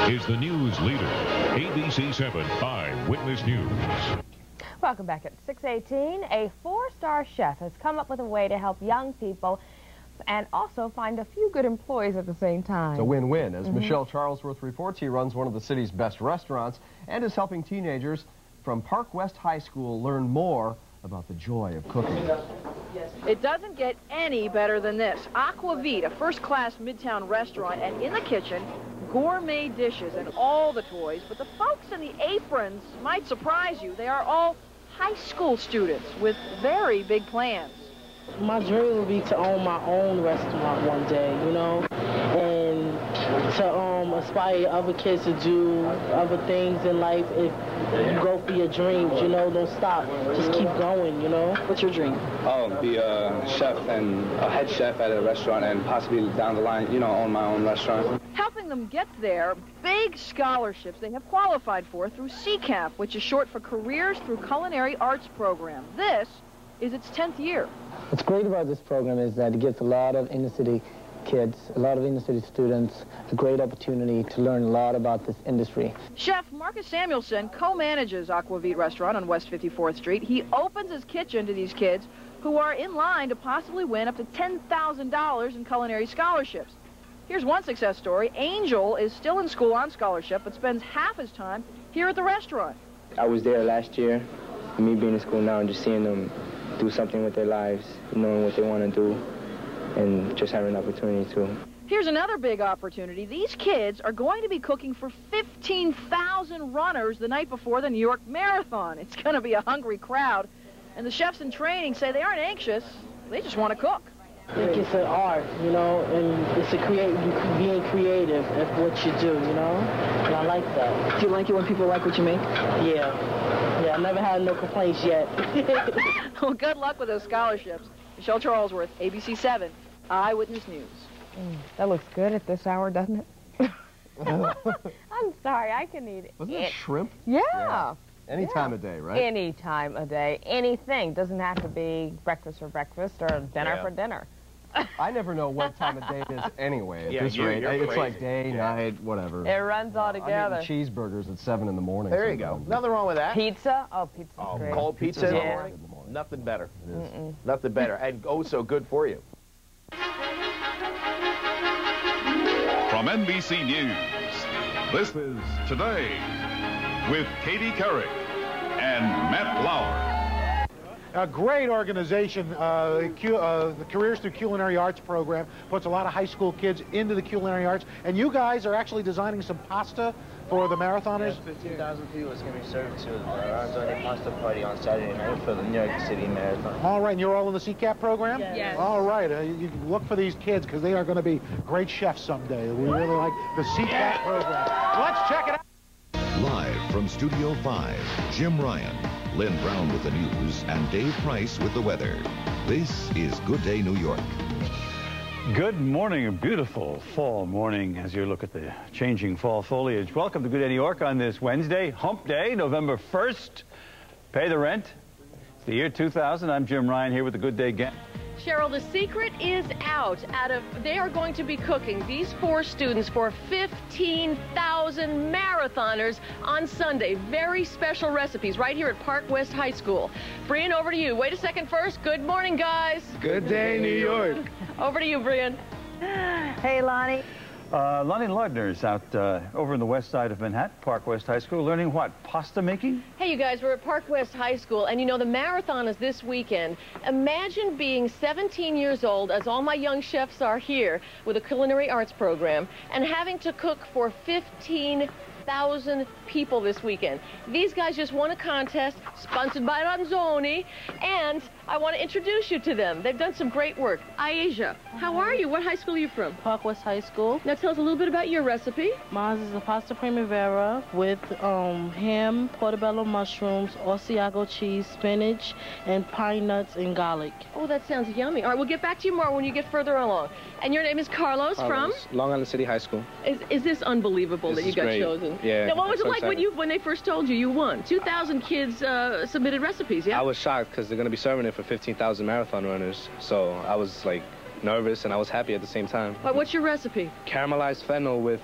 is the news leader, ABC 7 Eyewitness News. Welcome back at 6:18. A 4-star chef has come up with a way to help young people and also find a few good employees at the same time. It's a win-win. As Michelle Charlesworth reports, he runs one of the city's best restaurants and is helping teenagers from Park West High School learn more about the joy of cooking. It doesn't get any better than this. Aquavit, a first-class midtown restaurant, and in the kitchen, gourmet dishes and all the toys. But the folks in the aprons might surprise you. They are all high school students with very big plans. My dream would be to own my own restaurant one day, you know, and to aspire other kids to do other things in life. If you go for your dreams, you know, don't stop. Just keep going, you know. What's your dream? Oh, be a chef and a head chef at a restaurant and possibly down the line, you know, own my own restaurant. Helping them get there, big scholarships they have qualified for through CCAP, which is short for Careers Through Culinary Arts Program. This is its 10th year. What's great about this program is that it gives a lot of inner-city kids, a lot of inner-city students, a great opportunity to learn a lot about this industry. Chef Marcus Samuelson co-manages Aquavit Restaurant on West 54th Street. He opens his kitchen to these kids who are in line to possibly win up to $10,000 in culinary scholarships. Here's one success story. Angel is still in school on scholarship, but spends half his time here at the restaurant. I was there last year, and me being in school now and just seeing them do something with their lives, knowing what they want to do, and just having an opportunity to. Here's another big opportunity. These kids are going to be cooking for 15,000 runners the night before the New York Marathon. It's going to be a hungry crowd, and the chefs in training say they aren't anxious, they just want to cook. I think it's an art, you know, and it's being creative at what you do, you know, and I like that. Do you like it when people like what you make? Yeah. Yeah, I've never had no complaints yet. Well, good luck with those scholarships. Michelle Charlesworth, ABC 7 Eyewitness News. That looks good at this hour, doesn't it? I'm sorry, I can eat it. Wasn't it shrimp? Yeah. Any time of day, right? Any time of day. Anything. Doesn't have to be breakfast for breakfast or dinner for dinner. I never know what time of day it is anyway. At this rate, it's like day, night, whatever. It runs all together. I'm eating cheeseburgers at 7 in the morning. There you go. Nothing wrong with that. Pizza? Oh, pizza's great. Cold pizza in the morning? Nothing better. Nothing better. And oh, so good for you. From NBC News, this is Today with Katie Couric and Matt Lauer. A great organization, the Careers Through Culinary Arts program puts a lot of high school kids into the culinary arts, and you guys are actually designing some pasta for the marathoners. Yeah, 15,000 people is going to be served to the Ronzoni pasta party on Saturday night for the New York City Marathon. All right, and you're all in the CCAP program? Yes. All right, you look for these kids because they are going to be great chefs someday. We really like the CCAP program. Let's check it out. Live from Studio 5, Jim Ryan, Lynn Brown with the news, and Dave Price with the weather. This is Good Day New York. Good morning, a beautiful fall morning as you look at the changing fall foliage. Welcome to Good Day New York on this Wednesday, Hump Day, November 1st. Pay the rent. It's the year 2000. I'm Jim Ryan here with the Good Day gang. Cheryl, the secret is out. They are going to be cooking, these 4 students, for 15,000 marathoners on Sunday. Very special recipes right here at Park West High School. Brian, over to you. Wait a second first. Good morning, guys. Good day, New York. Over to you, Brian. Hey, Lonnie. Lonnie Lardner is out over on the west side of Manhattan, Park West High School, learning what? Pasta making? Hey, you guys, we're at Park West High School, and you know, the marathon is this weekend. Imagine being 17 years old, as all my young chefs are here, with a culinary arts program, and having to cook for 15,000 people this weekend. These guys just won a contest sponsored by Ronzoni, and I want to introduce you to them. They've done some great work. Aisha, how are you? What high school are you from? Park West High School. Now tell us a little bit about your recipe. Mine is a pasta primavera with ham, portobello mushrooms, Asiago cheese, spinach, and pine nuts and garlic. Oh, that sounds yummy. All right, we'll get back to you more when you get further along. And your name is Carlos from? Long Island City High School. Is this unbelievable that you got chosen? Yeah. Now, what was it like when they first told you won? 2,000 kids submitted recipes, yeah? I was shocked because they're going to be serving it for 15,000 marathon runners. So I was like nervous, and I was happy at the same time. All right, what's your recipe? Caramelized fennel with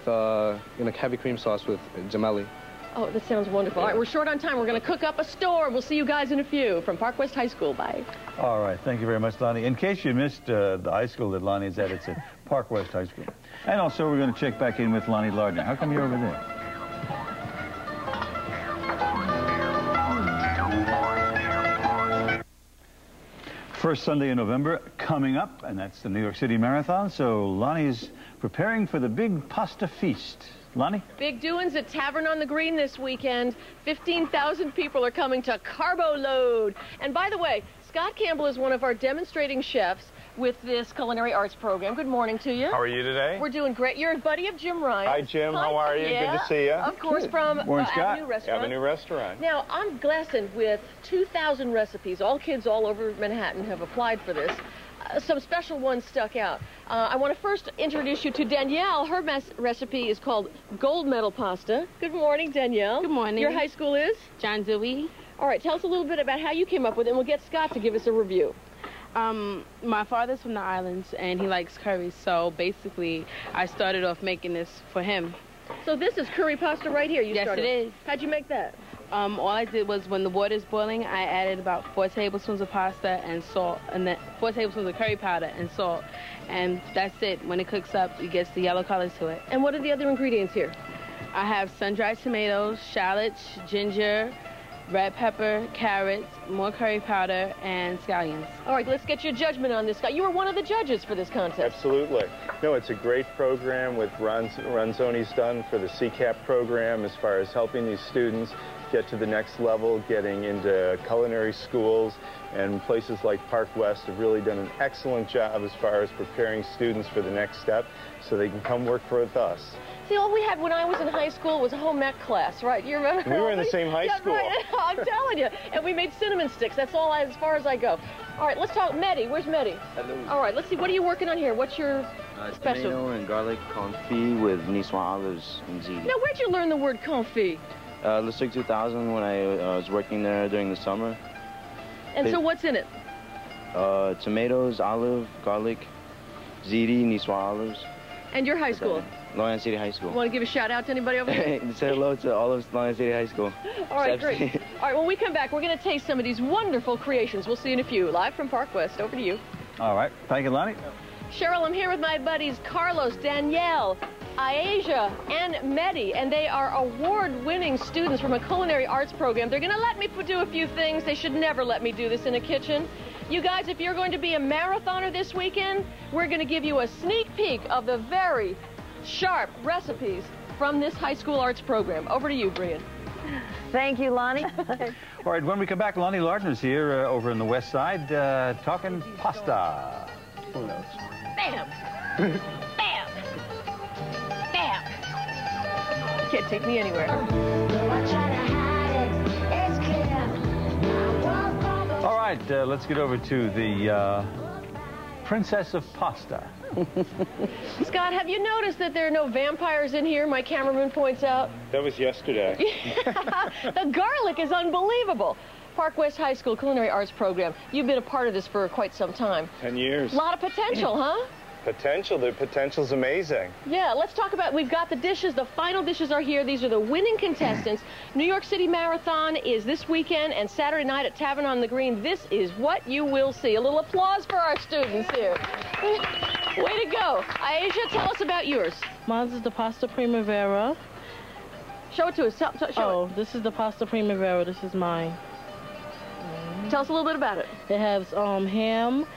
heavy cream sauce with gemelli. Oh, that sounds wonderful. All right, we're short on time. We're going to cook up a store. We'll see you guys in a few from Park West High School. Bye. All right, thank you very much, Lonnie. In case you missed the high school that Lonnie's at, it's at Park West High School. And also, we're going to check back in with Lonnie Lardner. How come you're over there? First Sunday in November coming up, and that's the New York City Marathon. So Lonnie's preparing for the big pasta feast. Lonnie? Big doings at Tavern on the Green this weekend. 15,000 people are coming to Carbo Load. And by the way, Scott Campbell is one of our demonstrating chefs with this culinary arts program. Good morning to you. How are you today? We're doing great. You're a buddy of Jim Ryan. Hi, Jim. How are you? Yeah, good to see you. Of course, from Avenue Restaurant. Avenue Restaurant. Now, I'm blessed with 2,000 recipes. All kids all over Manhattan have applied for this. Some special ones stuck out. I want to first introduce you to Danielle. Her recipe is called Gold Medal Pasta. Good morning, Danielle. Good morning. Your high school is? John Dewey. All right, tell us a little bit about how you came up with it, and we'll get Scott to give us a review. My father's from the islands, and he likes curry, so basically I started off making this for him. So this is curry pasta right here. Yes, it is. How'd you make that? All I did was when the water's boiling, I added about 4 tablespoons of pasta and salt, and then 4 tablespoons of curry powder and salt, and that's it. When it cooks up, it gets the yellow colors to it. And what are the other ingredients here? I have sun-dried tomatoes, shallots, ginger, red pepper, carrots, more curry powder, and scallions. All right, let's get your judgment on this, Scott. You were one of the judges for this contest. Absolutely. No, it's a great program with Ronzoni's done for the CCAP program as far as helping these students get to the next level, getting into culinary schools, and places like Park West have really done an excellent job as far as preparing students for the next step so they can come work with us. See, all we had when I was in high school was a home ec class, right? You remember? We were in the same high school. Right. I'm telling you. And we made cinnamon sticks. That's all as far as I go. All right, let's talk Mehdi. Where's Mehdi? Hello. All right, let's see. What are you working on here? What's your special? Tomato and garlic confit with Niçoise olives and ziti. Now, where'd you learn the word confit? District 2000 when I was working there during the summer. And so what's in it? Tomatoes, olive, garlic, ziti, Niçoise olives. And your high school? Long Island City High School. Want to give a shout out to anybody over there? Say hello to all of Long Island City High School. All right, great. All right, when we come back, we're going to taste some of these wonderful creations. We'll see you in a few. Live from Park West. Over to you. All right. Thank you, Lonnie. Cheryl, I'm here with my buddies Carlos, Danielle, Aisha, and Mehdi, and they are award-winning students from a culinary arts program. They're going to let me do a few things. They should never let me do this in a kitchen. You guys, if you're going to be a marathoner this weekend, we're going to give you a sneak peek of the very sharp recipes from this high school arts program. Over to you, Brian. Thank you, Lonnie. All right, when we come back, Lonnie Lardner's here over in the west side talking pasta. Who knows? Bam! Bam! Bam! Can't take me anywhere. All right, let's get over to the Princess of Pasta. Scott, have you noticed that there are no vampires in here? My cameraman points out. That was yesterday. The garlic is unbelievable. Park West High School Culinary Arts Program. You've been a part of this for quite some time. 10 years. A lot of potential, huh? Potential. The potential's amazing. Yeah, let's talk about, we've got the dishes. The final dishes are here. These are the winning contestants. New York City Marathon is this weekend and Saturday night at Tavern on the Green. This is what you will see. A little applause for our students here. Way to go. Aisha, tell us about yours. Mine is the pasta primavera. Show it to us. Show it. This is the pasta primavera. This is mine. Tell us a little bit about it. It has ham,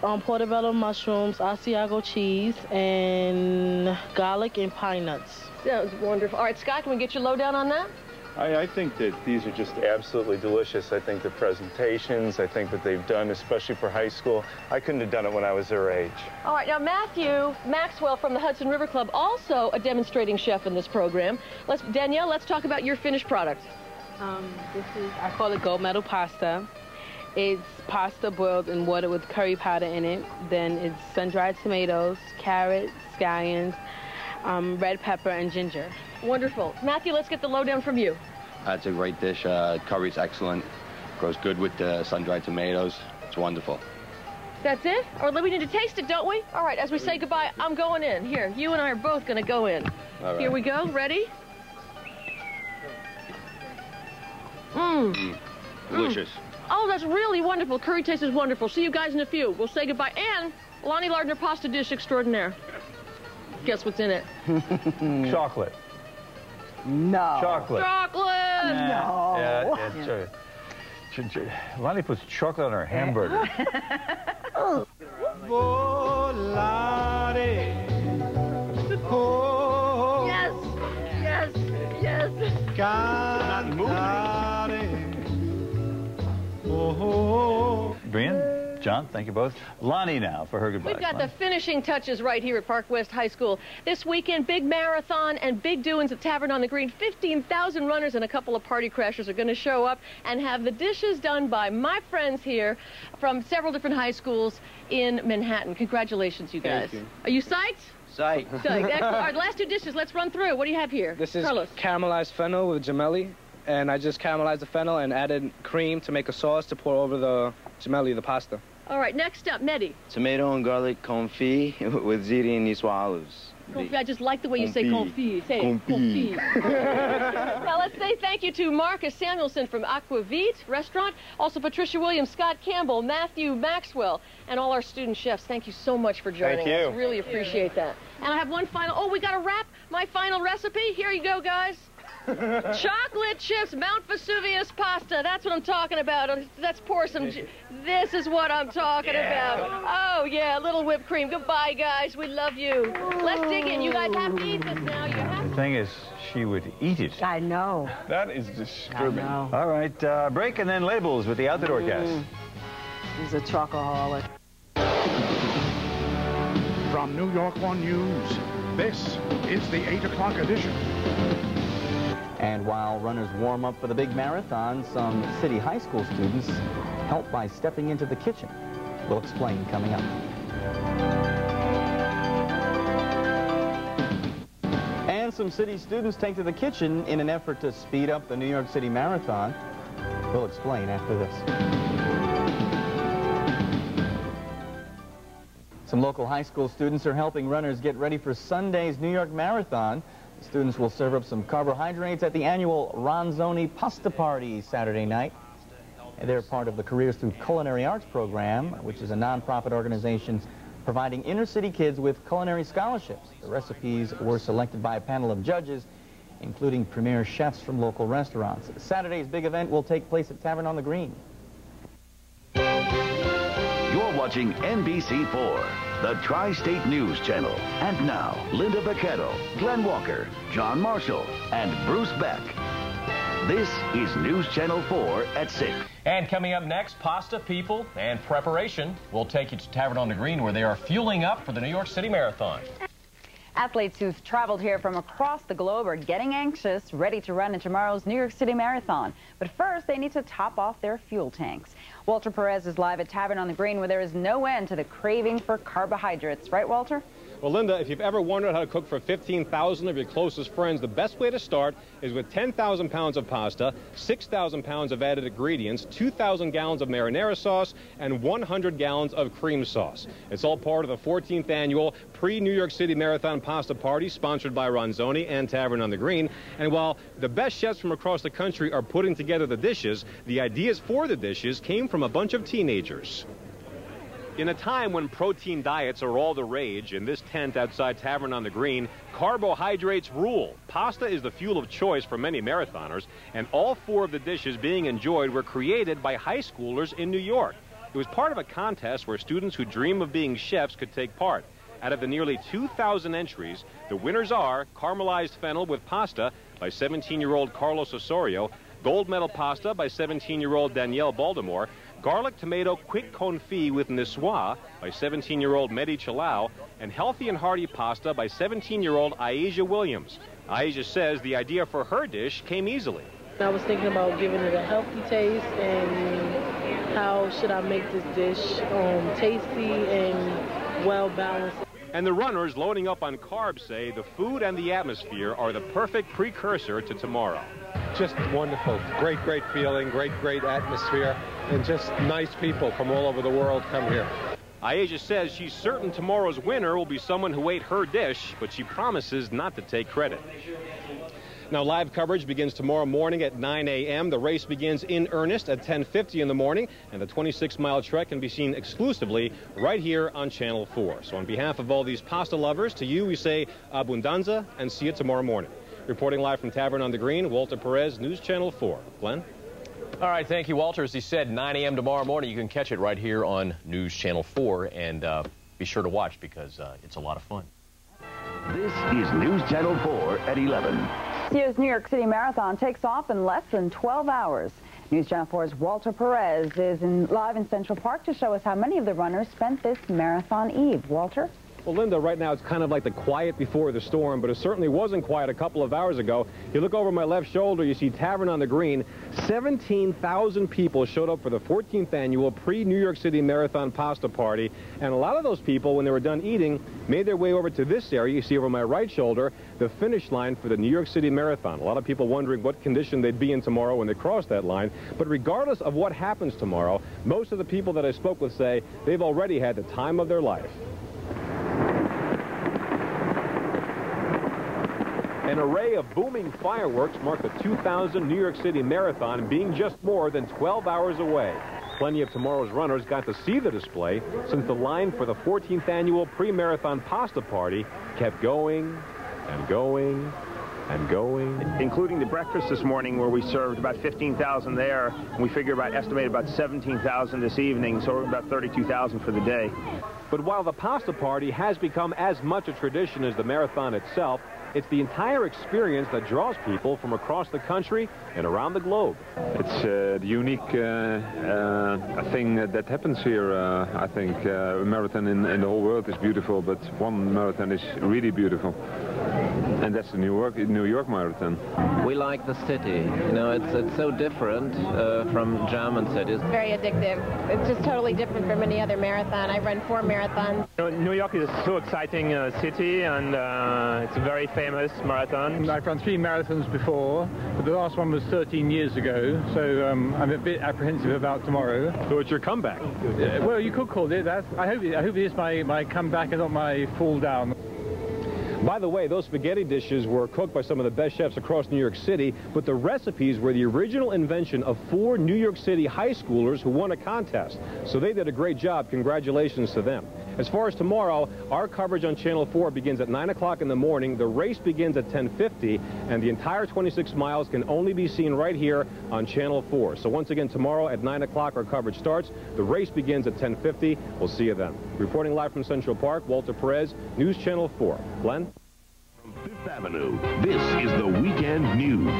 portobello mushrooms, Asiago cheese, and garlic and pine nuts. Sounds wonderful. All right, Scott, can we get your lowdown on that? I think that these are just absolutely delicious. I think the presentations, I think that they've done, especially for high school, I couldn't have done it when I was their age. All right, now Matthew Maxwell from the Hudson River Club, also a demonstrating chef in this program. Danielle, let's talk about your finished product. I call it gold medal pasta. It's pasta boiled in water with curry powder in it. Then it's sun-dried tomatoes, carrots, scallions, red pepper, and ginger. Wonderful. Matthew, let's get the lowdown from you. It's a great dish. Curry's excellent. Goes good with the sun-dried tomatoes. It's wonderful. That's it? Or we need to taste it, don't we? All right, as we say goodbye, I'm going in. Here, you and I are both going to go in. All right. Here we go. Ready? Mmm. Delicious. Oh, that's really wonderful. Curry taste is wonderful. See you guys in a few. We'll say goodbye. And Lonnie Lardner pasta dish extraordinaire. Guess what's in it? Chocolate. No. Chocolate. Chocolate! No. Yeah, Lonnie puts chocolate on her hamburger. Oh. Yes! Yes! Yes! Brian, John, thank you both. Lonnie now for her goodbye. We've got the finishing touches right here at Park West High School. This weekend, big marathon and big doings at Tavern on the Green. 15,000 runners and a couple of party crashers are going to show up and have the dishes done by my friends here from several different high schools in Manhattan. Congratulations, you guys. Thank you. Are you psyched? Psyched. Psyched. Excellent. All right, last two dishes. Let's run through. What do you have here? This is Carlos. caramelized fennel with gemelli, and I just caramelized the fennel and added cream to make a sauce to pour over the gemelli, the pasta. All right, next up, Mehdi. Tomato and garlic confit with ziti and Niçoise olives. Confit. I just like the way you say confit. Say it. Confit. Now, let's say thank you to Marcus Samuelson from Aquavit Restaurant, also Patricia Williams, Scott Campbell, Matthew Maxwell, and all our student chefs. Thank you so much for joining us. Really appreciate that. And I have one final, oh, we got to wrap my final recipe. Here you go, guys. Chocolate chips, Mount Vesuvius pasta. That's what I'm talking about. Let's pour some. This is what I'm talking about. Oh, yeah, a little whipped cream. Goodbye, guys. We love you. Let's dig in. You guys have to eat this now. You have The thing is, she would eat it. I know. That is disturbing. All right, break and then labels with the Out the Door cast. He's a chocoholic. From New York One News, this is the 8 o'clock edition. And while runners warm up for the big marathon, some city high school students help by stepping into the kitchen. We'll explain coming up. And some city students take to the kitchen in an effort to speed up the New York City Marathon. We'll explain after this. Some local high school students are helping runners get ready for Sunday's New York Marathon. The students will serve up some carbohydrates at the annual Ronzoni pasta party Saturday night. And they're part of the Careers Through Culinary Arts program, which is a nonprofit organization providing inner-city kids with culinary scholarships. The recipes were selected by a panel of judges, including premier chefs from local restaurants. Saturday's big event will take place at Tavern on the Green. You're watching NBC4, the Tri-State News Channel. And now, Linda Vaquero, Glenn Walker, John Marshall, and Bruce Beck. This is News Channel 4 at 6. And coming up next, pasta, people, and preparation. We'll take you to Tavern on the Green, where they are fueling up for the New York City Marathon. Athletes who've traveled here from across the globe are getting anxious, ready to run in tomorrow's New York City Marathon. But first, they need to top off their fuel tanks. Walter Perez is live at Tavern on the Green, where there is no end to the craving for carbohydrates. Right, Walter? Well, Linda, if you've ever wondered how to cook for 15,000 of your closest friends, the best way to start is with 10,000 pounds of pasta, 6,000 pounds of added ingredients, 2,000 gallons of marinara sauce, and 100 gallons of cream sauce. It's all part of the 14th annual pre-New York City Marathon Pasta Party, sponsored by Ronzoni and Tavern on the Green. And while the best chefs from across the country are putting together the dishes, the ideas for the dishes came from a bunch of teenagers. In a time when protein diets are all the rage, in this tent outside Tavern on the Green, carbohydrates rule. Pasta is the fuel of choice for many marathoners, and all four of the dishes being enjoyed were created by high schoolers in New York. It was part of a contest where students who dream of being chefs could take part. Out of the nearly 2,000 entries, the winners are caramelized fennel with pasta by 17-year-old Carlos Osorio, gold medal pasta by 17-year-old Danielle Baltimore, garlic tomato quick confit with Niçoise by 17-year-old Mehdi Chalao, and healthy and hearty pasta by 17-year-old Aisha Williams. Aisha says the idea for her dish came easily. I was thinking about giving it a healthy taste and how should I make this dish tasty and well balanced. And the runners loading up on carbs say the food and the atmosphere are the perfect precursor to tomorrow. Just wonderful. Great feeling, great atmosphere, and just nice people from all over the world come here. Aisha says she's certain tomorrow's winner will be someone who ate her dish, but she promises not to take credit. Now, live coverage begins tomorrow morning at 9 a.m. The race begins in earnest at 10:50 in the morning, and the 26-mile trek can be seen exclusively right here on Channel 4. So on behalf of all these pasta lovers, to you we say abundanza and see you tomorrow morning. Reporting live from Tavern on the Green, Walter Perez, News Channel 4. Glenn? All right, thank you, Walter. As he said, 9 a.m. tomorrow morning. You can catch it right here on News Channel 4, and be sure to watch because it's a lot of fun. This is News Channel 4 at 11. This year's New York City Marathon takes off in less than 12 hours. News Channel 4's Walter Perez is live in Central Park to show us how many of the runners spent this marathon eve. Walter? Well, Linda, right now it's kind of like the quiet before the storm, but it certainly wasn't quiet a couple of hours ago. You look over my left shoulder, you see Tavern on the Green. 17,000 people showed up for the 14th annual pre-New York City Marathon Pasta Party, and a lot of those people, when they were done eating, made their way over to this area. You see over my right shoulder, the finish line for the New York City Marathon. A lot of people wondering what condition they'd be in tomorrow when they cross that line. But regardless of what happens tomorrow, most of the people that I spoke with say they've already had the time of their life. An array of booming fireworks marked the 2000 New York City Marathon, being just more than 12 hours away. Plenty of tomorrow's runners got to see the display since the line for the 14th annual pre-marathon pasta party kept going and going and going. Including the breakfast this morning where we served about 15,000 there, and we figure estimated about 17,000 this evening, so we're about 32,000 for the day. But while the pasta party has become as much a tradition as the marathon itself, it's the entire experience that draws people from across the country and around the globe. It's the unique thing that happens here. I think a marathon in the whole world is beautiful, but one marathon is really beautiful. And that's the New York Marathon. We like the city. You know, it's so different from German cities. Very addictive. It's just totally different from any other marathon. I've run 4 marathons. New York is a so exciting city, and it's a very famous marathon. I've run 3 marathons before, but the last one was 13 years ago, so I'm a bit apprehensive about tomorrow. So it's your comeback? Well, you could call it that. I hope it is my comeback and not my fall down. By the way, those spaghetti dishes were cooked by some of the best chefs across New York City, but the recipes were the original invention of 4 New York City high schoolers who won a contest. So they did a great job. Congratulations to them. As far as tomorrow, our coverage on Channel 4 begins at 9 o'clock in the morning. The race begins at 10:50, and the entire 26 miles can only be seen right here on Channel 4. So once again, tomorrow at 9 o'clock, our coverage starts. The race begins at 10:50. We'll see you then. Reporting live from Central Park, Walter Perez, News Channel 4. Glenn? From Fifth Avenue, this is the Weekend News.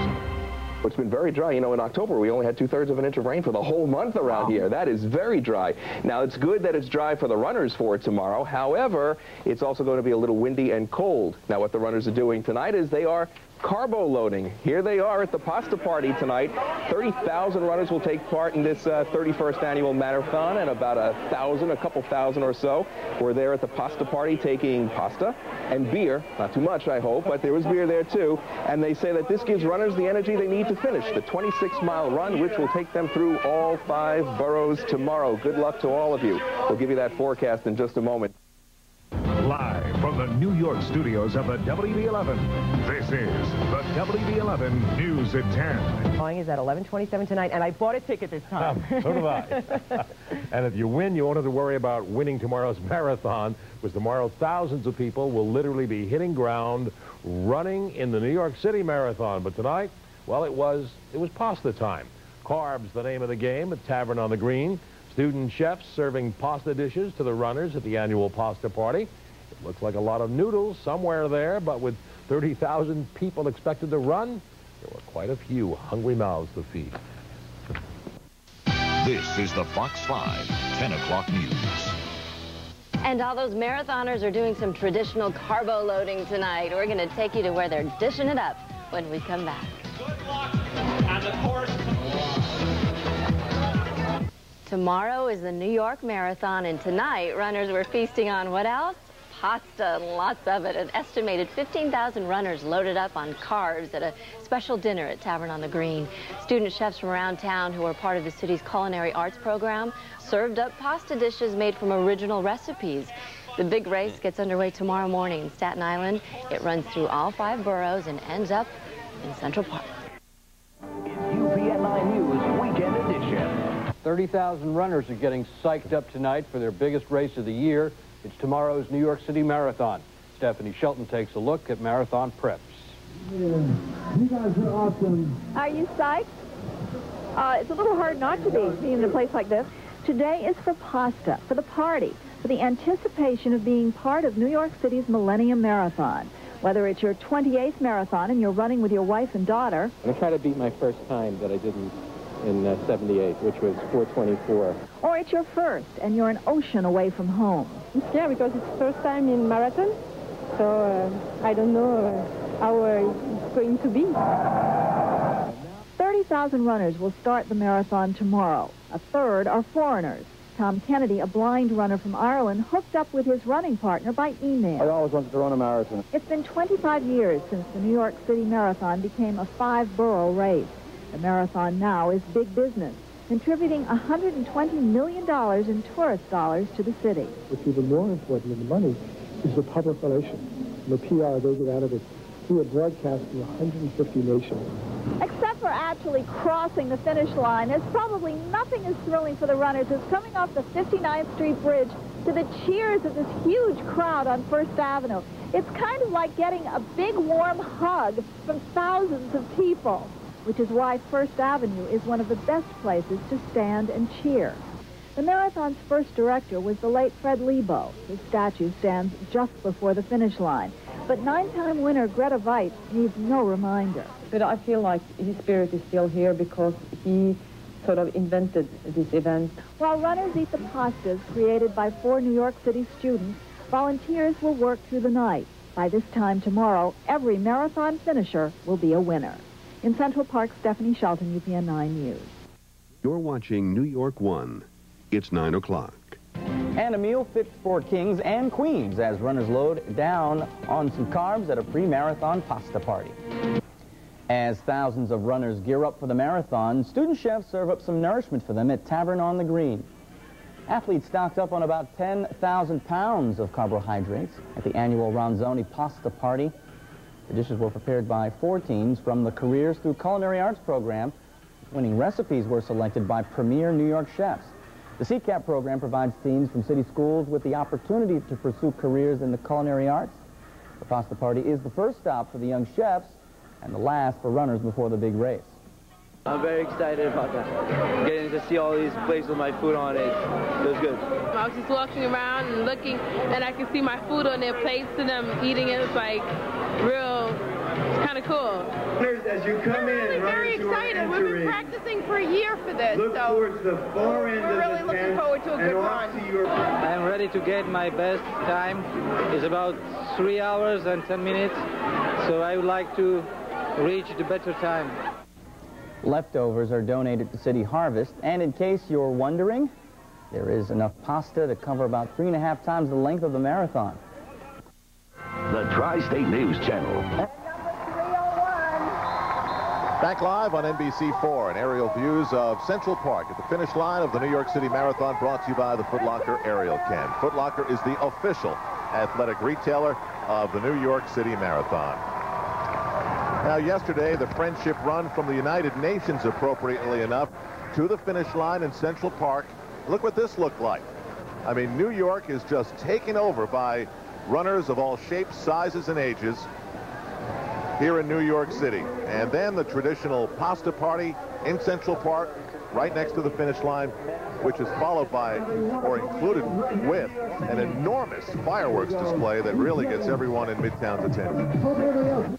It's been very dry. You know, in October, we only had 2/3 of an inch of rain for the whole month around here. That is very dry. Now, it's good that it's dry for the runners for tomorrow. However, it's also going to be a little windy and cold. Now, what the runners are doing tonight is they are carbo loading. Here they are at the pasta party tonight. 30,000 runners will take part in this 31st annual marathon, and about a couple thousand or so were there at the pasta party taking pasta and beer. Not too much, I hope, but there was beer there too. And they say that this gives runners the energy they need to finish the 26-mile run, which will take them through all 5 boroughs tomorrow. Good luck to all of you. We'll give you that forecast in just a moment. Live from the New York studios of the WB11, this is the WB11 News at 10. Drawing is at 11:27 tonight, and I bought a ticket this time. So did I. And if you win, you won't have to worry about winning tomorrow's marathon, because tomorrow thousands of people will literally be hitting ground running in the New York City Marathon. But tonight, well, it was pasta time. Carbs, the name of the game at Tavern on the Green. Student chefs serving pasta dishes to the runners at the annual pasta party. It looks like a lot of noodles somewhere there, but with 30,000 people expected to run, there were quite a few hungry mouths to feed. This is the Fox 5 10 o'clock news. And all those marathoners are doing some traditional carbo loading tonight. We're going to take you to where they're dishing it up when we come back. Good luck on the course. Tomorrow is the New York Marathon, and tonight runners were feasting on what else? pasta, lots of it. An estimated 15,000 runners loaded up on carbs at a special dinner at Tavern on the Green. Student chefs from around town who are part of the city's culinary arts program served up pasta dishes made from original recipes. The big race gets underway tomorrow morning in Staten Island. It runs through all 5 boroughs and ends up in Central Park. UPN 9 News Weekend Edition. 30,000 runners are getting psyched up tonight for their biggest race of the year. It's tomorrow's New York City Marathon. Stephanie Shelton takes a look at marathon preps. Yeah, you guys are awesome. Are you psyched? It's a little hard not to be, being in a place like this. Today is for pasta, for the party, for the anticipation of being part of New York City's Millennium Marathon. Whether it's your 28th marathon and you're running with your wife and daughter. I'm going to try to beat my first time that I did in 78, which was 4:24. Or it's your first and you're an ocean away from home. I'm scared because it's the first time in marathon, so I don't know how it's going to be. 30,000 runners will start the marathon tomorrow. A third are foreigners. Tom Kennedy, a blind runner from Ireland, hooked up with his running partner by email. I always wanted to run a marathon. It's been 25 years since the New York City Marathon became a 5-borough race. The marathon now is big business, contributing $120 million in tourist dollars to the city. What's even more important than the money is the public relations, the PR they get out of it. We are broadcasting 150 nations. Except for actually crossing the finish line, there's probably nothing as thrilling for the runners as coming off the 59th Street Bridge to the cheers of this huge crowd on First Avenue. It's kind of like getting a big warm hug from thousands of people, which is why First Avenue is one of the best places to stand and cheer. The marathon's first director was the late Fred Lebo. His statue stands just before the finish line. But 9-time winner Greta Weitz needs no reminder. But I feel like his spirit is still here because he sort of invented this event. While runners eat the pastas created by 4 New York City students, volunteers will work through the night. By this time tomorrow, every marathon finisher will be a winner. In Central Park, Stephanie Shelton, UPN 9 News. You're watching New York 1. It's 9 o'clock. And a meal fit for kings and queens as runners load down on some carbs at a pre-marathon pasta party. As thousands of runners gear up for the marathon, student chefs serve up some nourishment for them at Tavern on the Green. Athletes stocked up on about 10,000 pounds of carbohydrates at the annual Ronzoni pasta party. The dishes were prepared by 4 teens from the Careers Through Culinary Arts program. Winning recipes were selected by premier New York chefs. The CCAP program provides teens from city schools with the opportunity to pursue careers in the culinary arts. The pasta party is the first stop for the young chefs and the last for runners before the big race. I'm very excited about that. Getting to see all these places with my food on it feels good. I was just walking around and looking, and I could see my food on their plates and them eating it. It's like real, it's kind of cool. As you come We're really very excited. We've been practicing for a year for this. Look towards the far end we're really looking forward to a good run. I'm ready to get my best time. It's about 3 hours and 10 minutes, so I would like to reach the better time. Leftovers are donated to City Harvest, and in case you're wondering, there is enough pasta to cover about 3.5 times the length of the marathon. The Tri-State News Channel. Back live on NBC4 and aerial views of Central Park at the finish line of the New York City Marathon, brought to you by the Foot Locker Aerial Cam. Foot Locker is the official athletic retailer of the New York City Marathon. Now, yesterday, the friendship run from the United Nations, appropriately enough, to the finish line in Central Park. Look what this looked like. I mean, New York is just taken over by runners of all shapes, sizes, and ages here in New York City. And then the traditional pasta party in Central Park, right next to the finish line, which is followed by, or included with, an enormous fireworks display that really gets everyone in Midtown's attention.